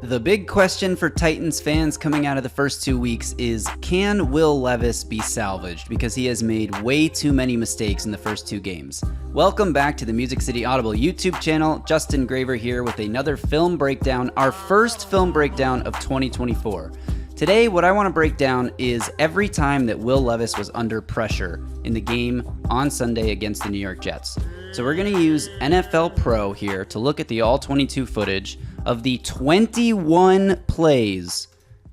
The big question for Titans fans coming out of the first 2 weeks is, can Will Levis be salvaged? Because he has made way too many mistakes in the first 2 games. Welcome back to the Music City Audible YouTube channel. Justin Graver here with another film breakdown, our first film breakdown of 2024. Today, what I want to break down is every time that Will Levis was under pressure in the game on Sunday against the New York Jets. So we're going to use NFL Pro here to look at the all-22 footage of the 21 plays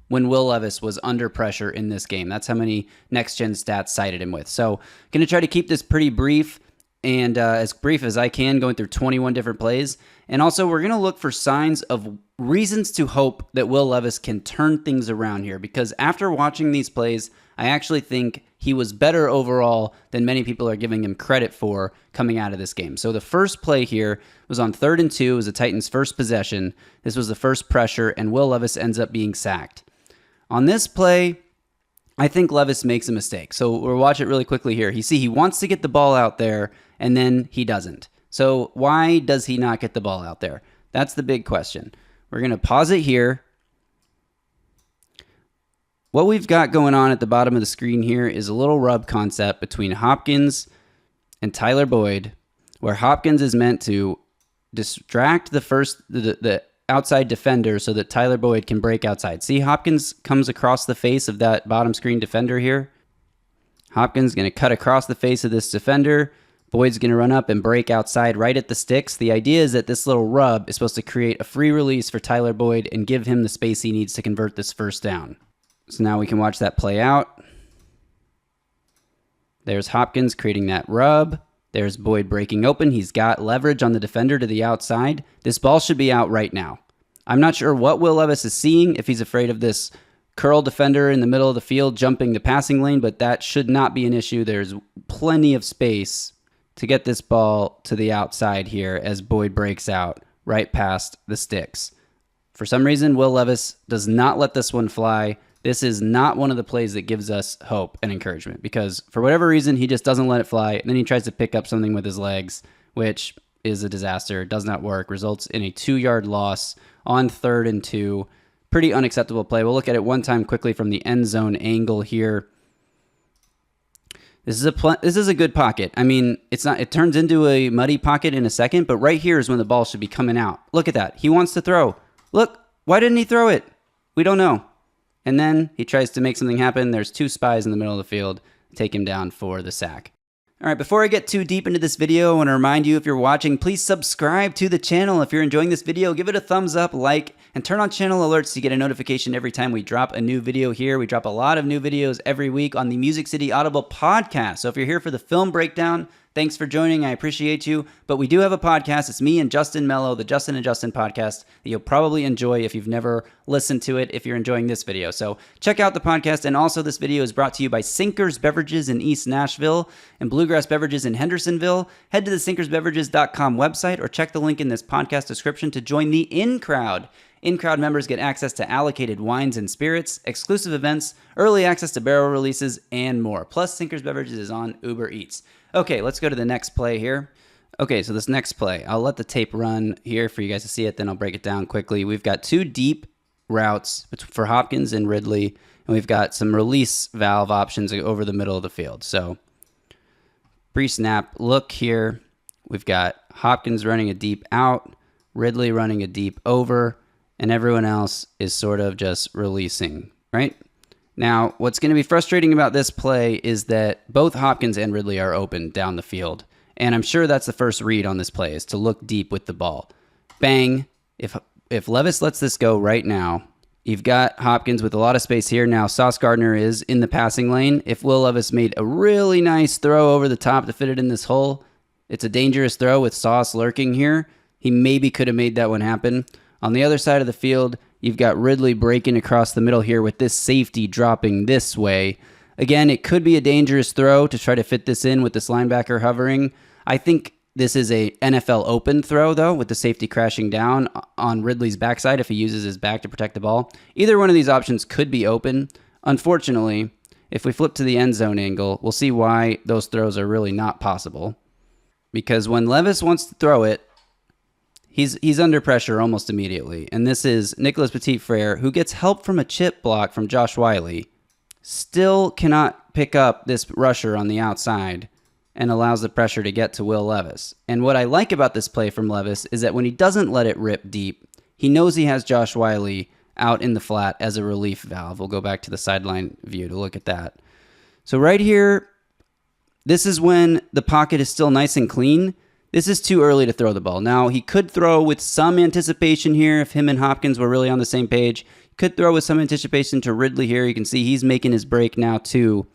when Will Levis was under pressure in this game. That's how many next-gen stats cited him with. So going to try to keep this pretty brief and as brief as I can, going through 21 different plays. And also, we're going to look for signs of reasons to hope that Will Levis can turn things around here, because after watching these plays, I actually think he was better overall than many people are giving him credit for coming out of this game. So the first play here was on 3rd and 2. It was the Titans' first possession. This was the first pressure, and Will Levis ends up being sacked. On this play, I think Levis makes a mistake. So we'll watch it really quickly here. He wants to get the ball out there, and then he doesn't. So why does he not get the ball out there? That's the big question. We're going to pause it here. What we've got going on at the bottom of the screen here is a little rub concept between Hopkins and Tyler Boyd, where Hopkins is meant to distract the outside defender so that Tyler Boyd can break outside. See, Hopkins comes across the face of that bottom screen defender here. Hopkins going to cut across the face of this defender. Boyd's going to run up and break outside right at the sticks. The idea is that this little rub is supposed to create a free release for Tyler Boyd and give him the space he needs to convert this first down. So now we can watch that play out. There's Hopkins creating that rub. There's Boyd breaking open. He's got leverage on the defender to the outside. This ball should be out right now. I'm not sure what Will Levis is seeing, if he's afraid of this curl defender in the middle of the field jumping the passing lane, but that should not be an issue. There's plenty of space to get this ball to the outside here as Boyd breaks out right past the sticks. For some reason, Will Levis does not let this one fly. This is not one of the plays that gives us hope and encouragement, because for whatever reason, he just doesn't let it fly, and then he tries to pick up something with his legs, which is a disaster. It does not work. Results in a 2-yard loss on 3rd and 2. Pretty unacceptable play. We'll look at it one time quickly from the end zone angle here. This is a good pocket. I mean, it turns into a muddy pocket in a second, but right here is when the ball should be coming out. Look at that. He wants to throw. Look, why didn't he throw it? We don't know. And then he tries to make something happen. There's 2 spies in the middle of the field. Take him down for the sack. All right, before I get too deep into this video, I want to remind you, if you're watching, please subscribe to the channel. If you're enjoying this video, give it a thumbs up, like, and turn on channel alerts to get a notification every time we drop a new video here. We drop a lot of new videos every week on the Music City Audible podcast. So if you're here for the film breakdown, thanks for joining. I appreciate you. But we do have a podcast. It's me and Justin Mello, the Justin and Justin podcast, that you'll probably enjoy if you've never listened to it, if you're enjoying this video. So check out the podcast. And also, this video is brought to you by Sinkers Beverages in East Nashville and Bluegrass Beverages in Hendersonville. Head to the sinkersbeverages.com website or check the link in this podcast description to join the In Crowd. In-crowd members get access to allocated wines and spirits, exclusive events, early access to barrel releases, and more. Plus, Sinkers Beverages is on Uber Eats. Okay, let's go to the next play here. Okay, so this next play, I'll let the tape run here for you guys to see it, then I'll break it down quickly. We've got 2 deep routes for Hopkins and Ridley, and we've got some release valve options over the middle of the field. So, pre-snap look here. We've got Hopkins running a deep out, Ridley running a deep over, and everyone else is sort of just releasing, right? Now, what's going to be frustrating about this play is that both Hopkins and Ridley are open down the field. And I'm sure that's the first read on this play, is to look deep with the ball. Bang. If Levis lets this go right now, you've got Hopkins with a lot of space here. Now, Sauce Gardner is in the passing lane. If Will Levis made a really nice throw over the top to fit it in this hole, it's a dangerous throw with Sauce lurking here. He maybe could have made that one happen. On the other side of the field, you've got Ridley breaking across the middle here with this safety dropping this way. Again, it could be a dangerous throw to try to fit this in with this linebacker hovering. I think this is a NFL open throw, though, with the safety crashing down on Ridley's backside if he uses his back to protect the ball. Either one of these options could be open. Unfortunately, if we flip to the end zone angle, we'll see why those throws are really not possible. Because when Levis wants to throw it, He's under pressure almost immediately. And this is Nicholas Petit-Frere, who gets help from a chip block from Josh Wiley. Still cannot pick up this rusher on the outside and allows the pressure to get to Will Levis. And what I like about this play from Levis is that when he doesn't let it rip deep, he knows he has Josh Wiley out in the flat as a relief valve. We'll go back to the sideline view to look at that. So right here, this is when the pocket is still nice and clean. This is too early to throw the ball. Now, he could throw with some anticipation here if him and Hopkins were really on the same page. He could throw with some anticipation to Ridley here. You can see he's making his break now too.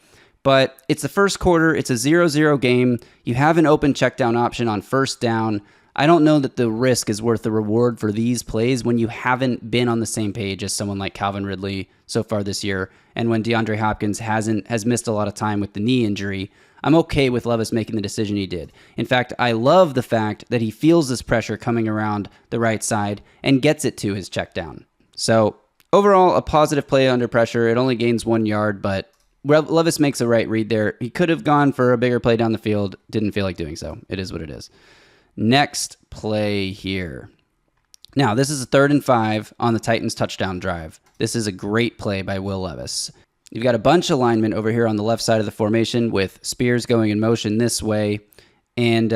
But it's the first quarter. It's a 0-0 game. You have an open check down option on first down. I don't know that the risk is worth the reward for these plays when you haven't been on the same page as someone like Calvin Ridley so far this year, and when DeAndre Hopkins has missed a lot of time with the knee injury. I'm okay with Levis making the decision he did. In fact, I love the fact that he feels this pressure coming around the right side and gets it to his check down. So overall, a positive play under pressure. It only gains 1 yard, but Levis makes a right read there. He could have gone for a bigger play down the field. Didn't feel like doing so. It is what it is. Next play here. Now, this is a 3rd and 5 on the Titans touchdown drive. This is a great play by Will Levis. You've got a bunch of linemen over here on the left side of the formation with Spears going in motion this way. And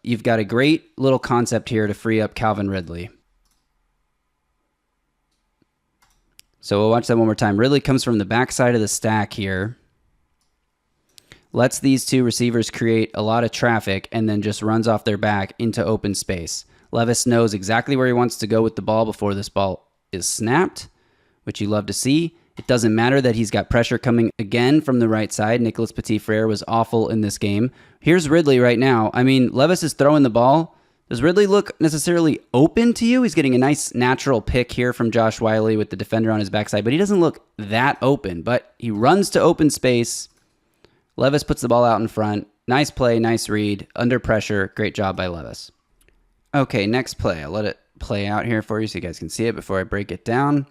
you've got a great little concept here to free up Calvin Ridley. So we'll watch that one more time. Ridley comes from the backside of the stack here. Lets these two receivers create a lot of traffic and then just runs off their back into open space. Levis knows exactly where he wants to go with the ball before this ball is snapped, which you love to see. It doesn't matter that he's got pressure coming again from the right side. Nicholas Petit-Frere was awful in this game. Here's Ridley right now. I mean, Levis is throwing the ball. Does Ridley look necessarily open to you? He's getting a nice natural pick here from Josh Wiley with the defender on his backside, but he doesn't look that open. But he runs to open space. Levis puts the ball out in front. Nice play, nice read. Under pressure. Great job by Levis. Okay, next play. I'll let it play out here for you so you guys can see it before I break it down.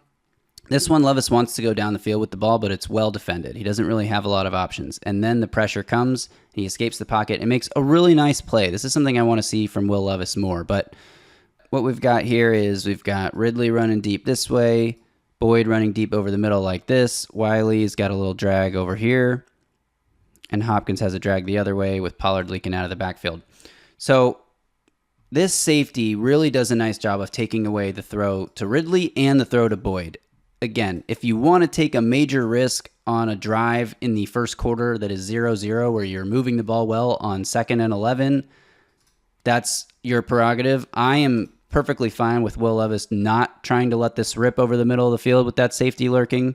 This one, Levis wants to go down the field with the ball, but it's well defended. He doesn't really have a lot of options. And then the pressure comes, and he escapes the pocket and makes a really nice play. This is something I want to see from Will Levis more. But what we've got here is we've got Ridley running deep this way, Boyd running deep over the middle like this. Wiley's got a little drag over here, and Hopkins has a drag the other way with Pollard leaking out of the backfield. So this safety really does a nice job of taking away the throw to Ridley and the throw to Boyd. Again, if you want to take a major risk on a drive in the first quarter that is 0-0 where you're moving the ball well on 2nd and 11, that's your prerogative. I am perfectly fine with Will Levis not trying to let this rip over the middle of the field with that safety lurking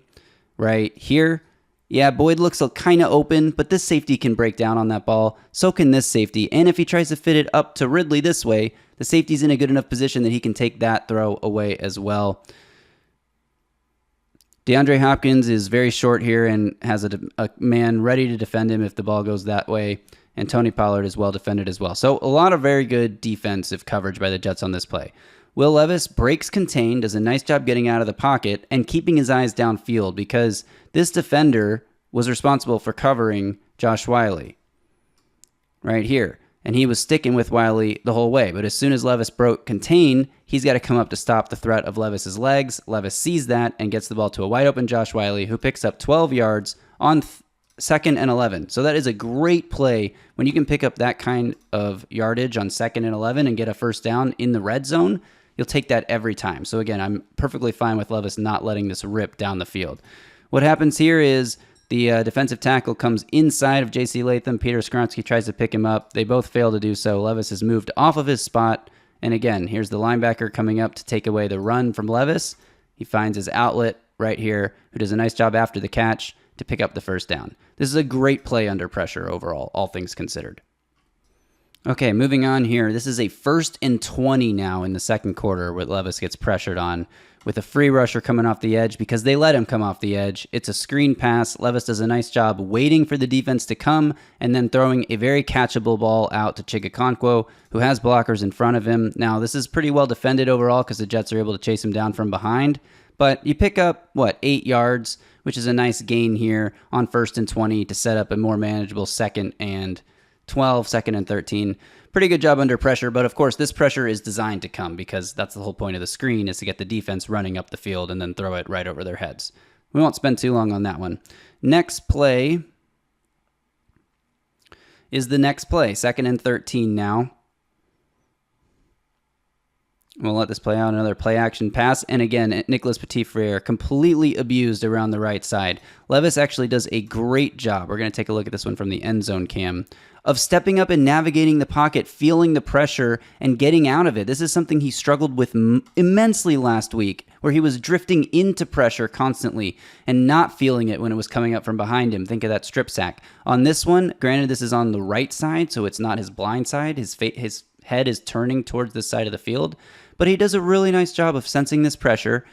right here. Yeah, Boyd looks kind of open, but this safety can break down on that ball. So can this safety. And if he tries to fit it up to Ridley this way, the safety's in a good enough position that he can take that throw away as well. DeAndre Hopkins is very short here and has a man ready to defend him if the ball goes that way. And Tony Pollard is well defended as well. So a lot of very good defensive coverage by the Jets on this play. Will Levis breaks contain, does a nice job getting out of the pocket and keeping his eyes downfield because this defender was responsible for covering Josh Wiley right here. And he was sticking with Wiley the whole way. But as soon as Levis broke contain, he's got to come up to stop the threat of Levis's legs. Levis sees that and gets the ball to a wide open Josh Wiley, who picks up 12 yards on 2nd and 11. So that is a great play when you can pick up that kind of yardage on 2nd and 11 and get a first down in the red zone. You'll take that every time. So again, I'm perfectly fine with Levis not letting this rip down the field. What happens here is the defensive tackle comes inside of J.C. Latham. Peter Skronsky tries to pick him up. They both fail to do so. Levis is moved off of his spot. And again, here's the linebacker coming up to take away the run from Levis. He finds his outlet right here, who does a nice job after the catch to pick up the first down. This is a great play under pressure overall, all things considered. Okay, moving on here. This is a 1st and 20 now in the second quarter where Levis gets pressured on with a free rusher coming off the edge because they let him come off the edge. It's a screen pass. Levis does a nice job waiting for the defense to come and then throwing a very catchable ball out to Chigakonkwo, who has blockers in front of him. Now, this is pretty well defended overall because the Jets are able to chase him down from behind. But you pick up, 8 yards, which is a nice gain here on 1st and 20 to set up a more manageable 2nd and 12, second and 13. Pretty good job under pressure, but of course this pressure is designed to come because that's the whole point of the screen, is to get the defense running up the field and then throw it right over their heads. We won't spend too long on that one. Next play is the next play. Second and 13 now. We'll let this play out. Another play action pass. And again, Nicholas Petit-Frere completely abused around the right side. Levis actually does a great job. We're going to take a look at this one from the end zone cam, of stepping up and navigating the pocket, feeling the pressure, and getting out of it. This is something he struggled with immensely last week, where he was drifting into pressure constantly and not feeling it when it was coming up from behind him. Think of that strip sack. On this one, granted, this is on the right side, so it's not his blind side. His head is turning towards the side of the field, but he does a really nice job of sensing this pressure,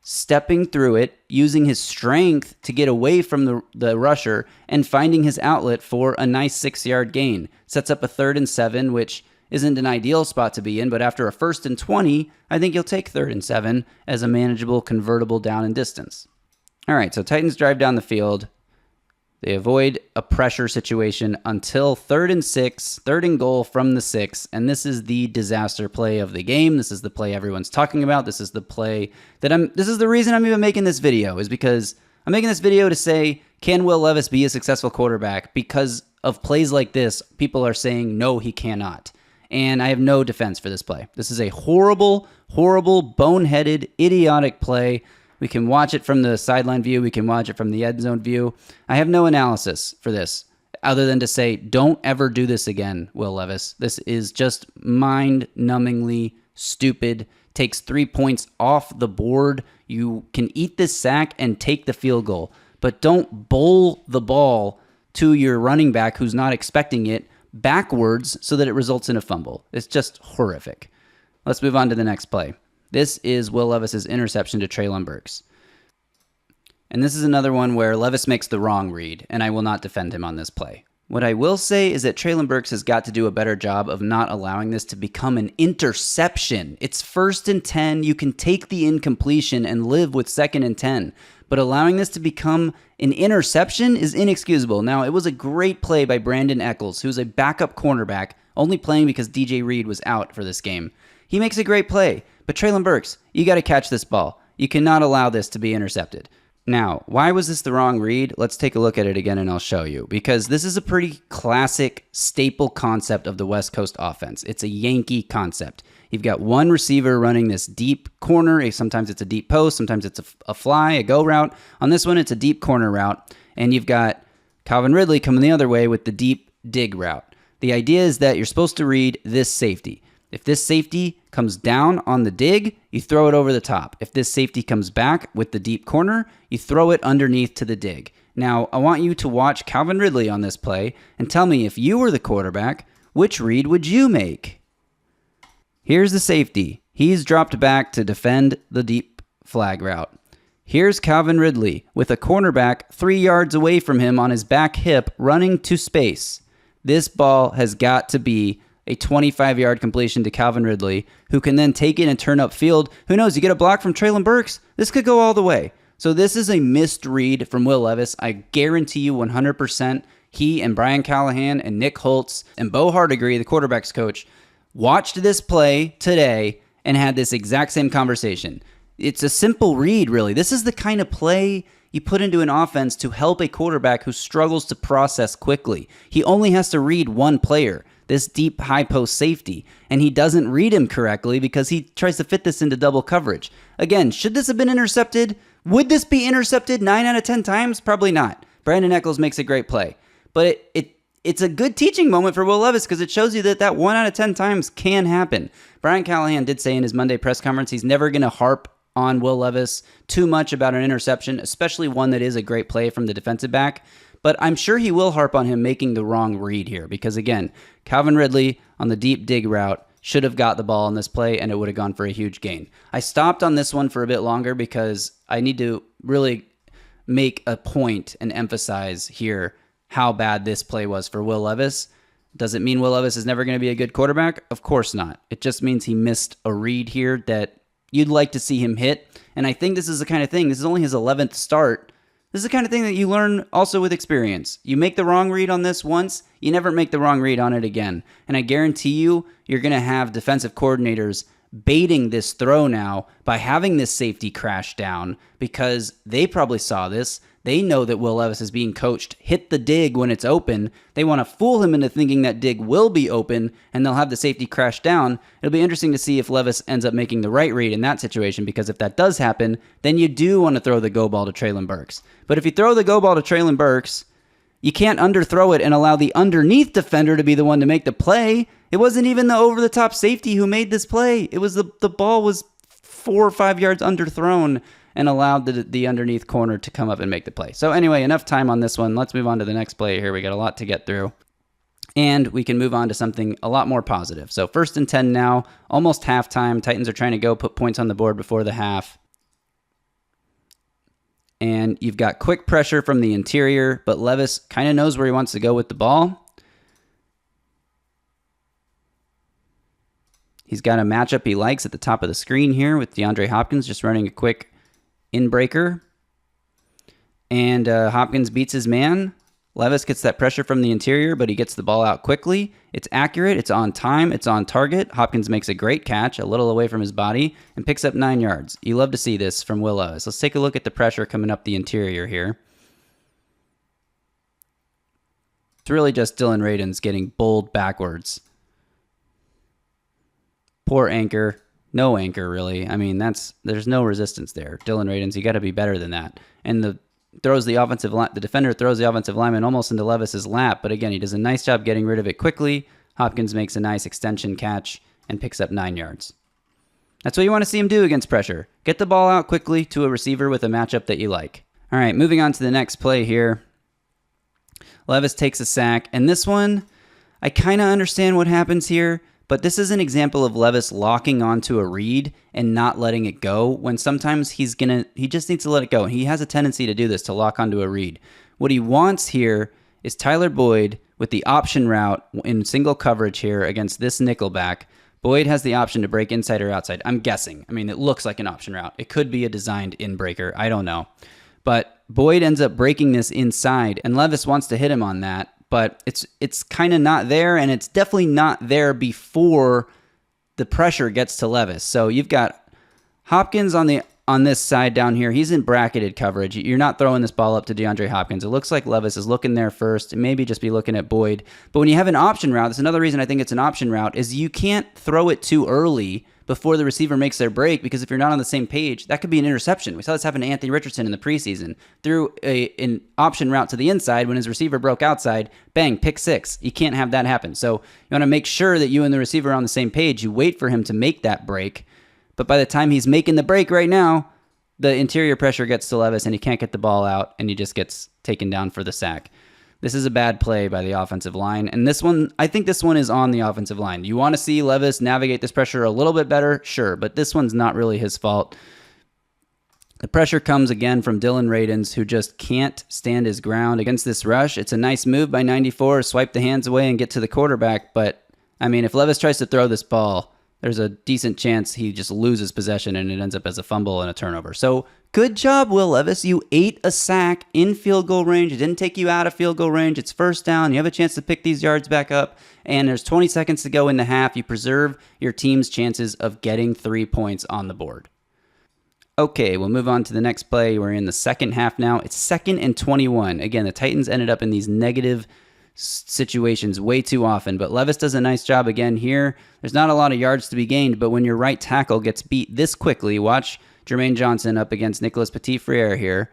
stepping through it, using his strength to get away from the rusher, and finding his outlet for a nice 6-yard gain. Sets up a 3rd and 7, which isn't an ideal spot to be in, but after a 1st and 20, I think you'll take 3rd and 7 as a manageable, convertible down and distance. All right, so Titans drive down the field. They avoid a pressure situation until 3rd and 6, 3rd and goal from the 6, and this is the disaster play of the game. This is the play everyone's talking about. This is the play that this is the reason I'm even making this video, is because I'm making this video to say, can Will Levis be a successful quarterback? Because of plays like this, people are saying, no, he cannot. And I have no defense for this play. This is a horrible, horrible, boneheaded, idiotic play. We can watch it from the sideline view. We can watch it from the end zone view. I have no analysis for this other than to say, don't ever do this again, Will Levis. This is just mind-numbingly stupid. Takes 3 points off the board. You can eat this sack and take the field goal, but don't bowl the ball to your running back who's not expecting it backwards so that it results in a fumble. It's just horrific. Let's move on to the next play. This is Will Levis's interception to Treylon Burks. And this is another one where Levis makes the wrong read, and I will not defend him on this play. What I will say is that Treylon Burks has got to do a better job of not allowing this to become an interception. It's 1st and 10. You can take the incompletion and live with 2nd and 10. But allowing this to become an interception is inexcusable. Now, it was a great play by Brandon Eccles, who's a backup cornerback, only playing because DJ Reed was out for this game. He makes a great play. But Treylon Burks, you got to catch this ball. You cannot allow this to be intercepted. Now, why was this the wrong read? Let's take a look at it again and I'll show you. Because this is a pretty classic staple concept of the West Coast offense. It's a Yankee concept. You've got one receiver running this deep corner. Sometimes it's a deep post. Sometimes it's a fly, a go route. On this one, it's a deep corner route. And you've got Calvin Ridley coming the other way with the deep dig route. The idea is that you're supposed to read this safety. If this safety comes down on the dig, you throw it over the top. If this safety comes back with the deep corner, you throw it underneath to the dig. Now, I want you to watch Calvin Ridley on this play and tell me, if you were the quarterback, which read would you make? Here's the safety. He's dropped back to defend the deep flag route. Here's Calvin Ridley with a cornerback 3 yards away from him on his back hip running to space. This ball has got to be a 25-yard completion to Calvin Ridley, who can then take it and turn upfield. Who knows? You get a block from Treylon Burks, this could go all the way. So this is a missed read from Will Levis. I guarantee you 100% he and Brian Callahan and Nick Holtz and Bo Hardigree, the quarterback's coach, watched this play today and had this exact same conversation. It's a simple read, really. This is the kind of play you put into an offense to help a quarterback who struggles to process quickly. He only has to read one player, this deep high post safety, and he doesn't read him correctly because he tries to fit this into double coverage. Again, should this have been intercepted? Would this be intercepted 9 out of 10 times? Probably not. Brandon Eccles makes a great play. But it's a good teaching moment for Will Levis because it shows you that 1 out of 10 times can happen. Brian Callahan did say in his Monday press conference he's never going to harp on Will Levis too much about an interception, especially one that is a great play from the defensive back. But I'm sure he will harp on him making the wrong read here because, again, Calvin Ridley on the deep dig route should have got the ball on this play and it would have gone for a huge gain. I stopped on this one for a bit longer because I need to really make a point and emphasize here how bad this play was for Will Levis. Does it mean Will Levis is never going to be a good quarterback? Of course not. It just means he missed a read here that you'd like to see him hit. And I think this is the kind of thing, this is only his 11th start This is the kind of thing that you learn also with experience. You make the wrong read on this once, you never make the wrong read on it again. And I guarantee you, you're going to have defensive coordinators baiting this throw now by having this safety crash down because they probably saw this. They know that Will Levis is being coached. Hit the dig when it's open. They want to fool him into thinking that dig will be open, and they'll have the safety crash down. It'll be interesting to see if Levis ends up making the right read in that situation, because if that does happen, then you do want to throw the go ball to Treylon Burks. But if you throw the go ball to Treylon Burks, you can't underthrow it and allow the underneath defender to be the one to make the play. It wasn't even the over-the-top safety who made this play. It was the ball was 4 or 5 yards underthrown and allowed the underneath corner to come up and make the play. So anyway, enough time on this one. Let's move on to the next play here. We got a lot to get through. And we can move on to something a lot more positive. So 1st and 10 now, almost halftime. Titans are trying to go put points on the board before the half. And you've got quick pressure from the interior, but Levis kind of knows where he wants to go with the ball. He's got a matchup he likes at the top of the screen here with DeAndre Hopkins just running a quick in-breaker. And Hopkins beats his man. Levis gets that pressure from the interior, but he gets the ball out quickly. It's accurate, it's on time, it's on target. Hopkins makes a great catch, a little away from his body, and picks up 9 yards. You love to see this from Will Levis. Let's take a look at the pressure coming up the interior here. It's really just Dylan Radins getting bowled backwards. Poor anchor. No anchor, really. I mean, there's no resistance there. Dylan Radins, you got to be better than that. And the defender throws the offensive lineman almost into Levis's lap, but again, he does a nice job getting rid of it quickly. Hopkins makes a nice extension catch and picks up 9 yards. That's what you want to see him do against pressure. Get the ball out quickly to a receiver with a matchup that you like. All right, moving on to the next play here. Levis takes a sack, and this one, I kind of understand what happens here. But this is an example of Levis locking onto a read and not letting it go when sometimes he just needs to let it go. And he has a tendency to do this, to lock onto a read. What he wants here is Tyler Boyd with the option route in single coverage here against this nickelback. Boyd has the option to break inside or outside. I'm guessing. I mean, it looks like an option route. It could be a designed in breaker. I don't know. But Boyd ends up breaking this inside, and Levis wants to hit him on that. But it's kind of not there, and it's definitely not there before the pressure gets to Levis. So you've got Hopkins on this side down here. He's in bracketed coverage. You're not throwing this ball up to DeAndre Hopkins. It looks like Levis is looking there first, and maybe just be looking at Boyd. But when you have an option route, that's another reason I think it's an option route, is you can't throw it too early before the receiver makes their break, because if you're not on the same page, that could be an interception. We saw this happen to Anthony Richardson in the preseason. Threw an option route to the inside when his receiver broke outside, bang, pick 6. You can't have that happen. So you want to make sure that you and the receiver are on the same page. You wait for him to make that break, but by the time he's making the break right now, the interior pressure gets to Levis and he can't get the ball out, and he just gets taken down for the sack. This is a bad play by the offensive line, and this one, I think this one is on the offensive line. You want to see Levis navigate this pressure a little bit better? Sure, but this one's not really his fault. The pressure comes again from Dylan Radins, who just can't stand his ground against this rush. It's a nice move by 94, swipe the hands away and get to the quarterback, but, I mean, if Levis tries to throw this ball, there's a decent chance he just loses possession and it ends up as a fumble and a turnover. So good job, Will Levis. You ate a sack in field goal range. It didn't take you out of field goal range. It's first down. You have a chance to pick these yards back up, and there's 20 seconds to go in the half. You preserve your team's chances of getting 3 points on the board. Okay, we'll move on to the next play. We're in the second half now. It's 2nd and 21. Again, the Titans ended up in these negative situations way too often, but Levis does a nice job again here. There's not a lot of yards to be gained, but when your right tackle gets beat this quickly, watch Jermaine Johnson up against Nicholas Petit-Frere here,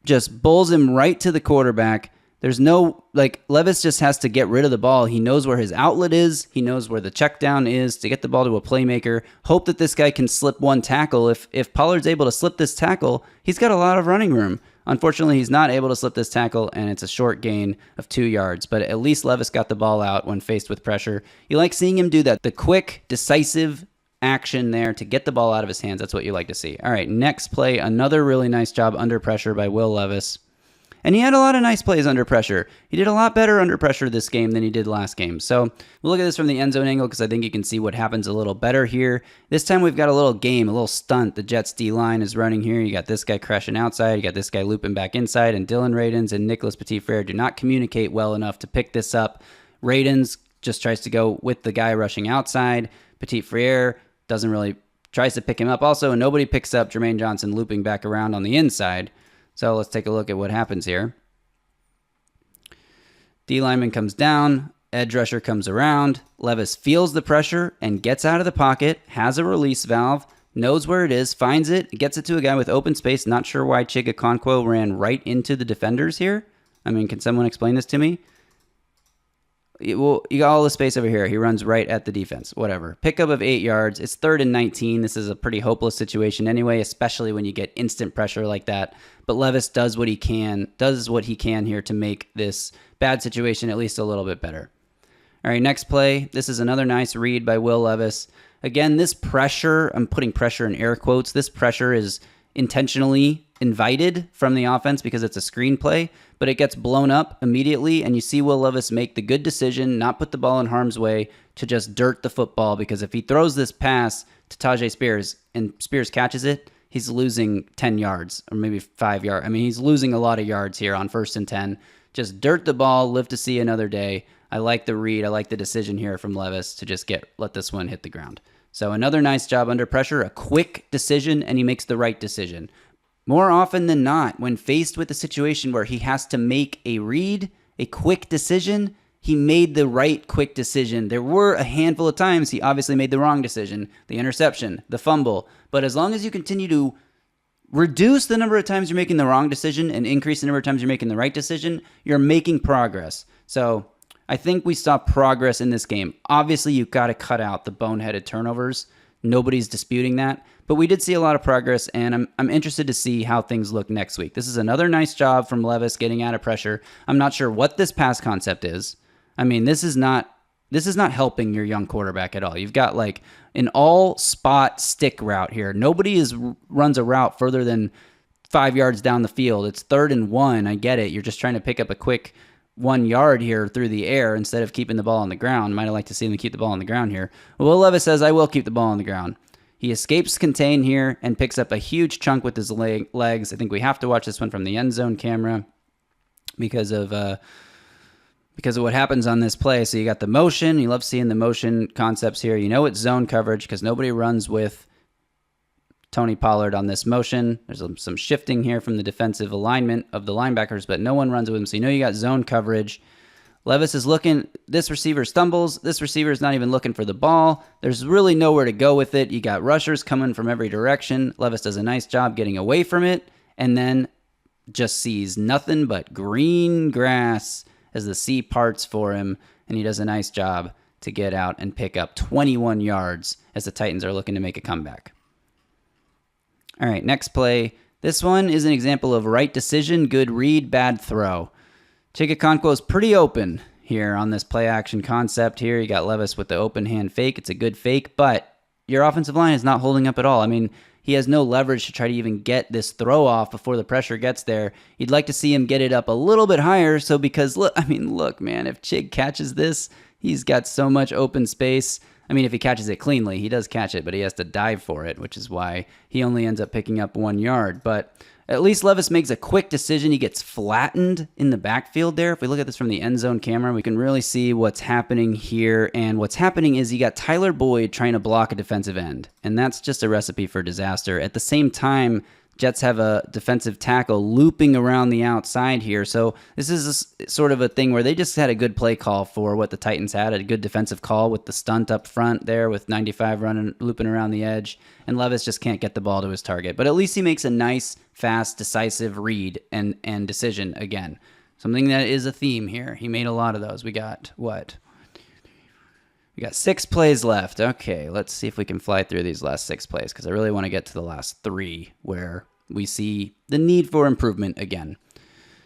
just bowls him right to the quarterback. There's no, Levis just has to get rid of the ball. He knows where his outlet is. He knows where the check down is to get the ball to a playmaker. Hope that this guy can slip one tackle. If Pollard's able to slip this tackle, he's got a lot of running room. Unfortunately, he's not able to slip this tackle, and it's a short gain of 2 yards. But at least Levis got the ball out when faced with pressure. You like seeing him do that. The quick, decisive action there to get the ball out of his hands. That's what you like to see. All right, next play, another really nice job under pressure by Will Levis. And he had a lot of nice plays under pressure. He did a lot better under pressure this game than he did last game. So we'll look at this from the end zone angle because I think you can see what happens a little better here. This time we've got a little game, a little stunt. The Jets D-line is running here. You got this guy crashing outside. You got this guy looping back inside. And Dylan Radins and Nicholas Petit-Frere do not communicate well enough to pick this up. Radins just tries to go with the guy rushing outside. Petit-Frere tries to pick him up also, and nobody picks up Jermaine Johnson looping back around on the inside. So let's take a look at what happens here. D lineman comes down, edge rusher comes around. Levis feels the pressure and gets out of the pocket, has a release valve, knows where it is, finds it, gets it to a guy with open space. Not sure why Chigakonkwo ran right into the defenders here. I mean, can someone explain this to me? Well, you got all the space over here. He runs right at the defense. Whatever. Pickup of 8 yards. It's 3rd and 19. This is a pretty hopeless situation anyway, especially when you get instant pressure like that. But Levis does what he can here to make this bad situation at least a little bit better. All right, next play. This is another nice read by Will Levis. Again, this pressure, I'm putting pressure in air quotes. This pressure is intentionally invited from the offense because it's a screen play, but it gets blown up immediately, and you see Will Levis make the good decision, not put the ball in harm's way, to just dirt the football, because if he throws this pass to Tajay Spears and Spears catches it, he's losing 10 yards or maybe 5 yards. I mean, he's losing a lot of yards here on 1st and 10. Just dirt the ball, live to see another day. I like the read. I like the decision here from Levis to just let this one hit the ground. So another nice job under pressure, a quick decision, and he makes the right decision. More often than not, when faced with a situation where he has to make a read, a quick decision, he made the right quick decision. There were a handful of times he obviously made the wrong decision, the interception, the fumble. But as long as you continue to reduce the number of times you're making the wrong decision and increase the number of times you're making the right decision, you're making progress. So I think we saw progress in this game. Obviously, you've got to cut out the boneheaded turnovers. Nobody's disputing that. But we did see a lot of progress, and I'm interested to see how things look next week. This is another nice job from Levis getting out of pressure. I'm not sure what this pass concept is. I mean, this is not helping your young quarterback at all. You've got like an all spot stick route here. Nobody runs a route further than 5 yards down the field. It's 3rd and 1. I get it. You're just trying to pick up a quick 1 yard here through the air instead of keeping the ball on the ground. Might have liked to see them keep the ball on the ground here. Will Levis says, I will keep the ball on the ground. He escapes contain here and picks up a huge chunk with his legs. I think we have to watch this one from the end zone camera because of what happens on this play. So you got the motion. You love seeing the motion concepts here. You know it's zone coverage because nobody runs with Tony Pollard on this motion. There's some shifting here from the defensive alignment of the linebackers, but no one runs with him. So you know you got zone coverage. Levis is looking. This receiver stumbles. This receiver is not even looking for the ball. There's really nowhere to go with it. You got rushers coming from every direction. Levis does a nice job getting away from it and then just sees nothing but green grass as the sea parts for him, and he does a nice job to get out and pick up 21 yards as the Titans are looking to make a comeback. All right, next play. This one is an example of right decision, good read, bad throw. Chigakonkwo is pretty open here on this play action concept here. You got Levis with the open hand fake. It's a good fake, but your offensive line is not holding up at all. I mean, he has no leverage to try to even get this throw off before the pressure gets there. You'd like to see him get it up a little bit higher. So because, look, man, if Chig catches this, he's got so much open space. I mean, if he catches it cleanly, he does catch it, but he has to dive for it, which is why he only ends up picking up 1 yard. But at least Levis makes a quick decision. He gets flattened in the backfield there. If we look at this from the end zone camera, we can really see what's happening here. And what's happening is you got Tyler Boyd trying to block a defensive end. And that's just a recipe for disaster. At the same time, Jets have a defensive tackle looping around the outside here. So this is sort of a thing where they just had a good play call for what the Titans had, a good defensive call with the stunt up front there with 95 looping around the edge. And Levis just can't get the ball to his target. But at least he makes a nice, fast, decisive read and decision again. Something that is a theme here. He made a lot of those. We got what? We got 6 plays left. Okay, let's see if we can fly through these last 6 plays because I really want to get to the last 3 where we see the need for improvement again.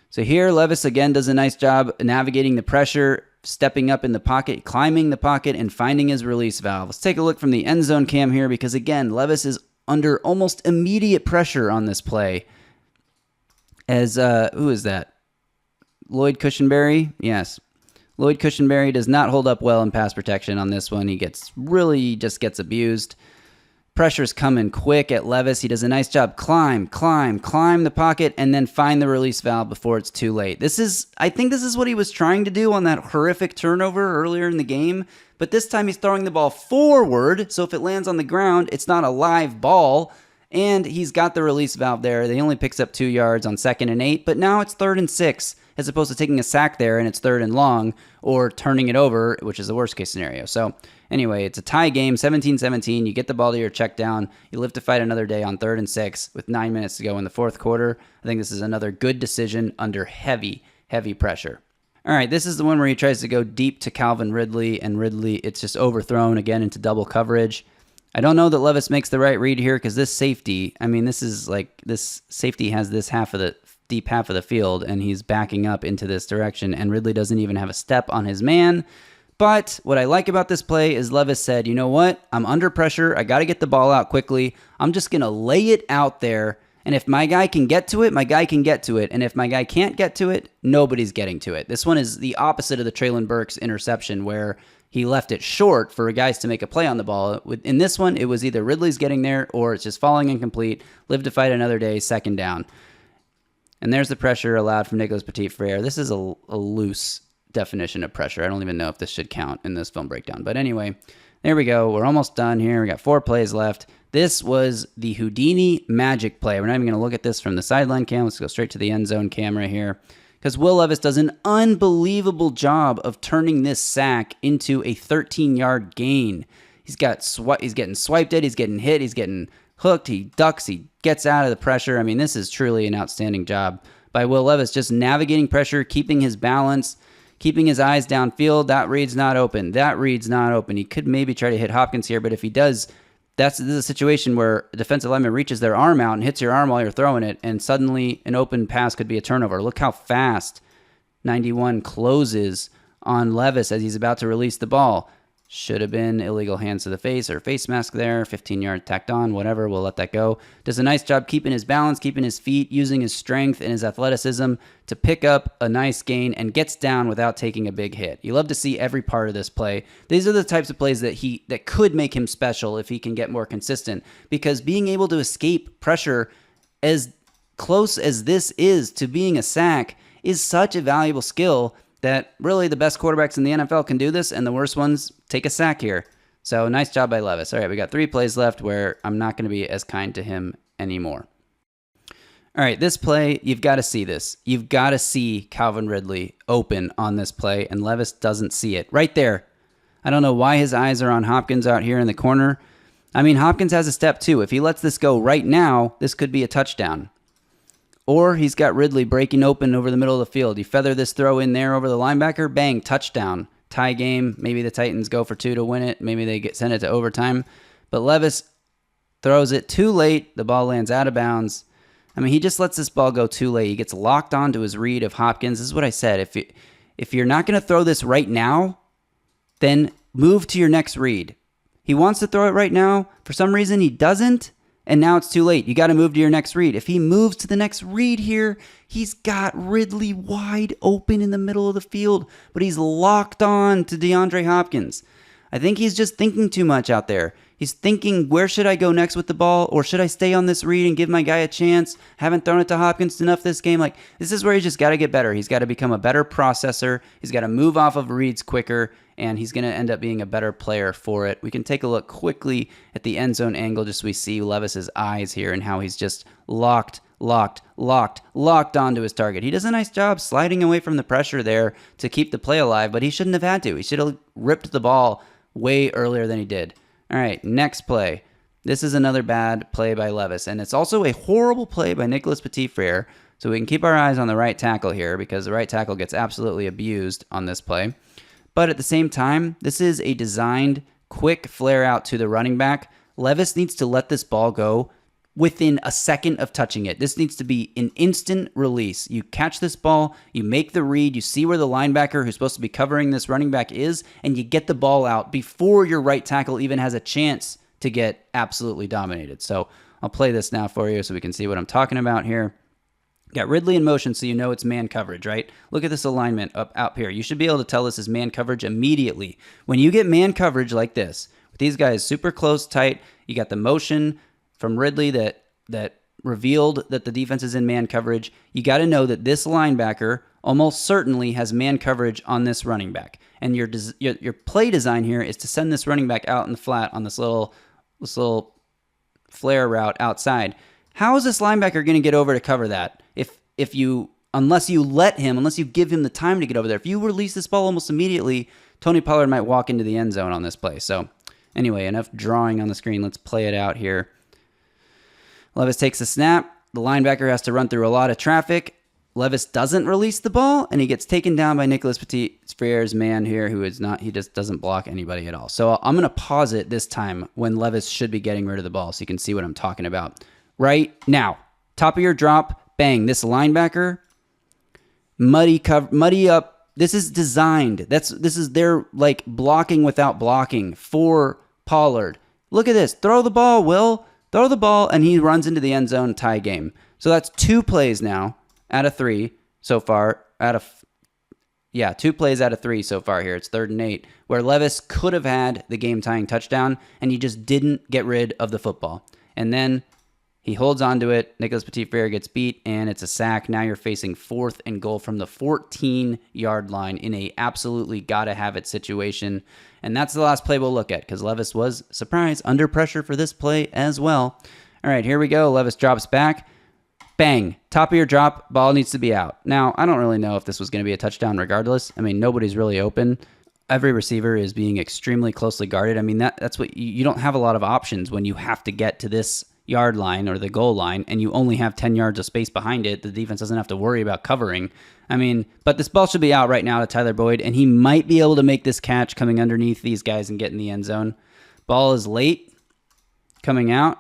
So here, Levis again does a nice job navigating the pressure, stepping up in the pocket, climbing the pocket, and finding his release valve. Let's take a look from the end zone cam here because, again, Levis is under almost immediate pressure on this play. As, who is that? Lloyd Cushenberry, yes. Lloyd Cushenberry does not hold up well in pass protection on this one. He just gets abused. Pressure's coming quick at Levis. He does a nice job. Climb the pocket, and then find the release valve before it's too late. I think this is what he was trying to do on that horrific turnover earlier in the game, but this time he's throwing the ball forward, so if it lands on the ground, it's not a live ball, and he's got the release valve there. They only picks up 2 yards on 2nd and 8, but now it's 3rd and 6, as opposed to taking a sack there and it's 3rd and long, or turning it over, which is the worst case scenario. So anyway, it's a tie game, 17-17. You get the ball to your check down. You live to fight another day on 3rd and 6 with 9 minutes to go in the 4th quarter. I think this is another good decision under heavy pressure. All right, this is the one where he tries to go deep to Calvin Ridley, and Ridley, it's just overthrown again into double coverage. I don't know that Levis makes the right read here because this safety, this safety has this deep half of the field, and he's backing up into this direction, and Ridley doesn't even have a step on his man. But what I like about this play is Levis said, you know what? I'm under pressure. I got to get the ball out quickly. I'm just going to lay it out there. And if my guy can get to it, my guy can get to it. And if my guy can't get to it, nobody's getting to it. This one is the opposite of the Treylon Burks interception where he left it short for guys to make a play on the ball. In this one, it was either Ridley's getting there or it's just falling incomplete. Live to fight another day, 2nd down. And there's the pressure allowed from Nicholas Petit-Frere. This is a loose definition of pressure. I don't even know if this should count in this film breakdown. But anyway, there we go. We're almost done here. We got 4 plays left. This was the Houdini magic play. We're not even going to look at this from the sideline cam. Let's go straight to the end zone camera here. Because Will Levis does an unbelievable job of turning this sack into a 13-yard gain. He's getting swiped at. He's getting hit. He's getting hooked. He ducks. He gets out of the pressure. I mean, this is truly an outstanding job by Will Levis, just navigating pressure, keeping his balance, keeping his eyes downfield. That read's not open. That read's not open. He could maybe try to hit Hopkins here, but if he does, this is a situation where a defensive lineman reaches their arm out and hits your arm while you're throwing it, and suddenly an open pass could be a turnover. Look how fast 91 closes on Levis as he's about to release the ball. Should have been illegal hands to the face or face mask there, 15-yard tacked on, whatever, we'll let that go. Does a nice job keeping his balance, keeping his feet, using his strength and his athleticism to pick up a nice gain and gets down without taking a big hit. You love to see every part of this play. These are the types of plays that could make him special if he can get more consistent, because being able to escape pressure as close as this is to being a sack is such a valuable skill that really the best quarterbacks in the NFL can do this, and the worst ones take a sack here. So nice job by Levis. All right, we got 3 plays left where I'm not going to be as kind to him anymore. All right, this play, you've got to see this. You've got to see Calvin Ridley open on this play, and Levis doesn't see it. Right there. I don't know why his eyes are on Hopkins out here in the corner. I mean, Hopkins has a step too. If he lets this go right now, this could be a touchdown. Or he's got Ridley breaking open over the middle of the field. You feather this throw in there over the linebacker, bang, touchdown. Tie game. Maybe the Titans go for 2 to win it. Maybe they send it to overtime. But Levis throws it too late. The ball lands out of bounds. I mean, he just lets this ball go too late. He gets locked onto his read of Hopkins. This is what I said. If you're not going to throw this right now, then move to your next read. He wants to throw it right now. For some reason, he doesn't. And now it's too late. You got to move to your next read. If he moves to the next read here, he's got Ridley wide open in the middle of the field, but he's locked on to DeAndre Hopkins. I think he's just thinking too much out there. He's thinking, where should I go next with the ball? Or should I stay on this read and give my guy a chance? Haven't thrown it to Hopkins enough this game. Like, this is where he's just got to get better. He's got to become a better processor. He's got to move off of reads quicker, and he's going to end up being a better player for it. We can take a look quickly at the end zone angle just so we see Levis's eyes here and how he's just locked onto his target. He does a nice job sliding away from the pressure there to keep the play alive, but he shouldn't have had to. He should have ripped the ball way earlier than he did. All right, next play. This is another bad play by Levis, and it's also a horrible play by Nicholas Petit-Frere, so we can keep our eyes on the right tackle here because the right tackle gets absolutely abused on this play. But at the same time, this is a designed quick flare out to the running back. Levis needs to let this ball go within a second of touching it. This needs to be an instant release. You catch this ball, you make the read, you see where the linebacker who's supposed to be covering this running back is, and you get the ball out before your right tackle even has a chance to get absolutely dominated. So I'll play this now for you so we can see what I'm talking about here. Got Ridley in motion, so you know it's man coverage, right? Look at this alignment up here. You should be able to tell this is man coverage immediately. When you get man coverage like this, with these guys super close, tight, you got the motion from Ridley that revealed that the defense is in man coverage. You got to know that this linebacker almost certainly has man coverage on this running back. And your play design here is to send this running back out in the flat on this little flare route outside. How is this linebacker going to get over to cover that? Unless you give him the time to get over there. If you release this ball almost immediately, Tony Pollard might walk into the end zone on this play. So anyway, enough drawing on the screen. Let's play it out here. Levis takes the snap. The linebacker has to run through a lot of traffic. Levis doesn't release the ball, and he gets taken down by Nicholas Petit-Frere's man here, he just doesn't block anybody at all. So I'm going to pause it this time when Levis should be getting rid of the ball so you can see what I'm talking about. Right now, top of your drop, bang, this linebacker, muddy up. This is designed. They're like blocking without blocking for Pollard. Look at this. Throw the ball, Will. Throw the ball, and he runs into the end zone, tie game. So that's 2 plays now out of 3 so far. 2 plays out of 3 so far here. It's 3rd and 8, where Levis could have had the game-tying touchdown, and he just didn't get rid of the football. And then he holds on to it. Nicholas Petit-Frere gets beat, and it's a sack. Now you're facing 4th and goal from the 14-yard line in a absolutely gotta-have-it situation. And that's the last play we'll look at because Levis was, surprise, under pressure for this play as well. All right, here we go. Levis drops back. Bang. Top of your drop. Ball needs to be out. Now, I don't really know if this was going to be a touchdown regardless. I mean, nobody's really open. Every receiver is being extremely closely guarded. I mean, that's what you don't have a lot of options when you have to get to this yard line or the goal line and you only have 10 yards of space behind it. The defense doesn't have to worry about covering. I mean, but this ball should be out right now to Tyler Boyd, and he might be able to make this catch coming underneath these guys and get in the end zone. Ball is late coming out,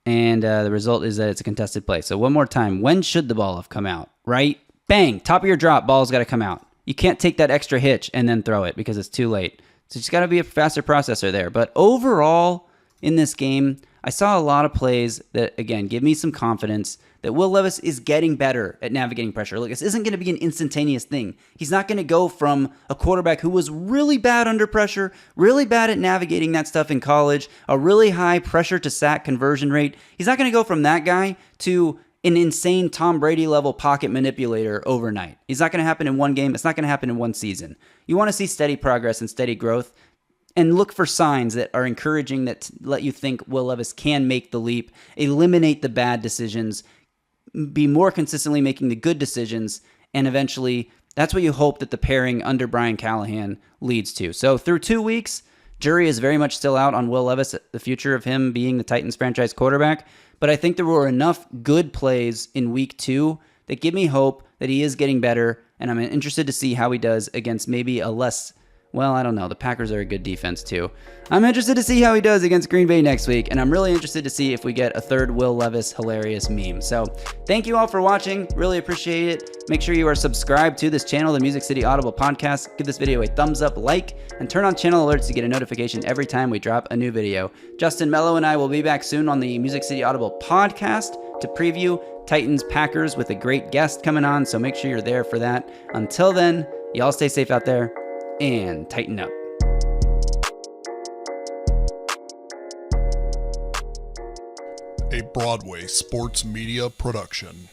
and the result is that it's a contested play. So one more time, when should the ball have come out, right? Bang, top of your drop, ball's got to come out. You can't take that extra hitch and then throw it because it's too late. So you just got to be a faster processor there. But overall, in this game, I saw a lot of plays that, again, give me some confidence that Will Levis is getting better at navigating pressure. Look, this isn't going to be an instantaneous thing. He's not going to go from a quarterback who was really bad under pressure, really bad at navigating that stuff in college, a really high pressure to sack conversion rate. He's not going to go from that guy to an insane Tom Brady level pocket manipulator overnight. It's not going to happen in one game. It's not going to happen in one season. You want to see steady progress and steady growth. And look for signs that are encouraging that let you think Will Levis can make the leap, eliminate the bad decisions, be more consistently making the good decisions, and eventually that's what you hope that the pairing under Brian Callahan leads to. So through 2 weeks, jury is very much still out on Will Levis, the future of him being the Titans franchise quarterback. But I think there were enough good plays in week 2 that give me hope that he is getting better, and I'm interested to see how he does against maybe a less... Well, I don't know. The Packers are a good defense, too. I'm interested to see how he does against Green Bay next week, and I'm really interested to see if we get a third Will Levis hilarious meme. So thank you all for watching. Really appreciate it. Make sure you are subscribed to this channel, the Music City Audible Podcast. Give this video a thumbs up, like, and turn on channel alerts to get a notification every time we drop a new video. Justin Mello and I will be back soon on the Music City Audible Podcast to preview Titans-Packers with a great guest coming on, so make sure you're there for that. Until then, y'all stay safe out there. And tighten up. A Broadway sports media production.